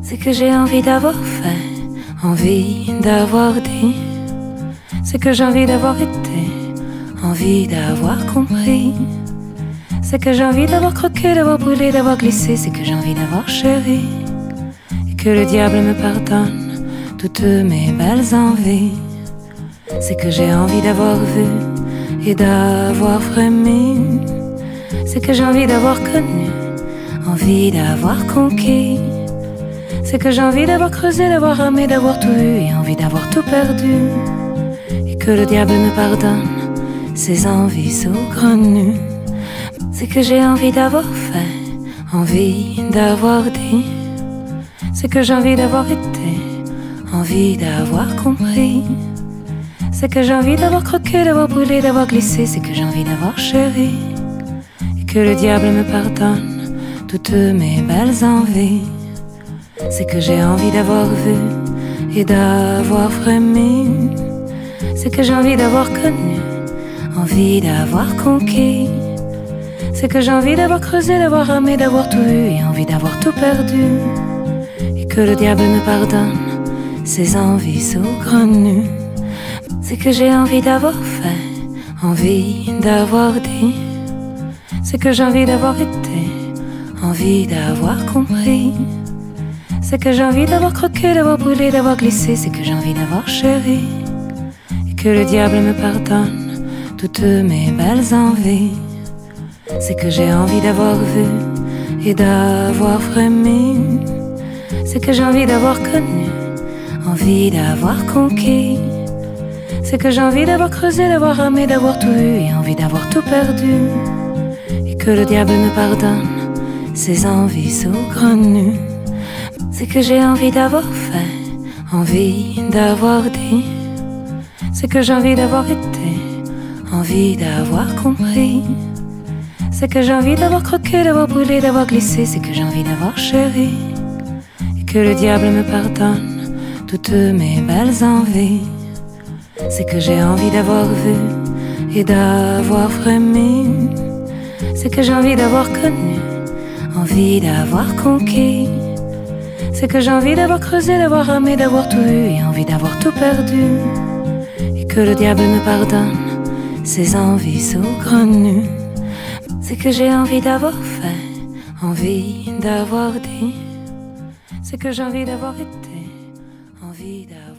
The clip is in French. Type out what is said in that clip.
C'est que j'ai envie d'avoir fait, envie d'avoir dit. C'est que j'ai envie d'avoir été, envie d'avoir compris. C'est que j'ai envie d'avoir croqué, d'avoir brûlé, d'avoir glissé. C'est que j'ai envie d'avoir chéri. Et que le diable me pardonne toutes mes belles envies. C'est que j'ai envie d'avoir vu et d'avoir frémi. C'est que j'ai envie d'avoir connu, envie d'avoir conquis. C'est que j'ai envie d'avoir creusé, d'avoir ramé, d'avoir tout eu et envie d'avoir tout perdu. Et que le diable me pardonne ses envies saugrenues. C'est que j'ai envie d'avoir fait, envie d'avoir dit. C'est que j'ai envie d'avoir été, envie d'avoir compris. C'est que j'ai envie d'avoir croqué, d'avoir brûlé, d'avoir glissé. C'est que j'ai envie d'avoir chéri. Et que le diable me pardonne toutes mes belles envies. C'est que j'ai envie d'avoir vu et d'avoir frémi. C'est que j'ai envie d'avoir connu, envie d'avoir conquis. C'est que j'ai envie d'avoir creusé, d'avoir ramé, d'avoir tout eu et envie d'avoir tout perdu. Et que le diable me pardonne ses envies saugrenues. C'est que j'ai envie d'avoir fait, envie d'avoir dit. C'est que j'ai envie d'avoir été, envie d'avoir compris. C'est que j'ai envie d'avoir croqué, d'avoir brûlé, d'avoir glissé. C'est que j'ai envie d'avoir chéri. Et que le diable me pardonne toutes mes belles envies. C'est que j'ai envie d'avoir vu et d'avoir frémi. C'est que j'ai envie d'avoir connu, envie d'avoir conquis. C'est que j'ai envie d'avoir creusé, d'avoir ramé, d'avoir tout eu et envie d'avoir tout perdu. Et que le diable me pardonne ses envies saugrenues. C'est que j'ai envie d'avoir fait, envie d'avoir dit. C'est que j'ai envie d'avoir été, envie d'avoir compris. C'est que j'ai envie d'avoir croqué, d'avoir brûlé, d'avoir glissé. C'est que j'ai envie d'avoir chéri. Et que le diable me pardonne toutes mes belles envies. C'est que j'ai envie d'avoir vu et d'avoir frémi. C'est que j'ai envie d'avoir connu, envie d'avoir conquis. C'est que j'ai envie d'avoir creusé, d'avoir ramé, d'avoir tout eu et envie d'avoir tout perdu. Et que le diable me pardonne ses envies saugrenues. C'est que j'ai envie d'avoir fait, envie d'avoir dit. C'est que j'ai envie d'avoir été, envie d'avoir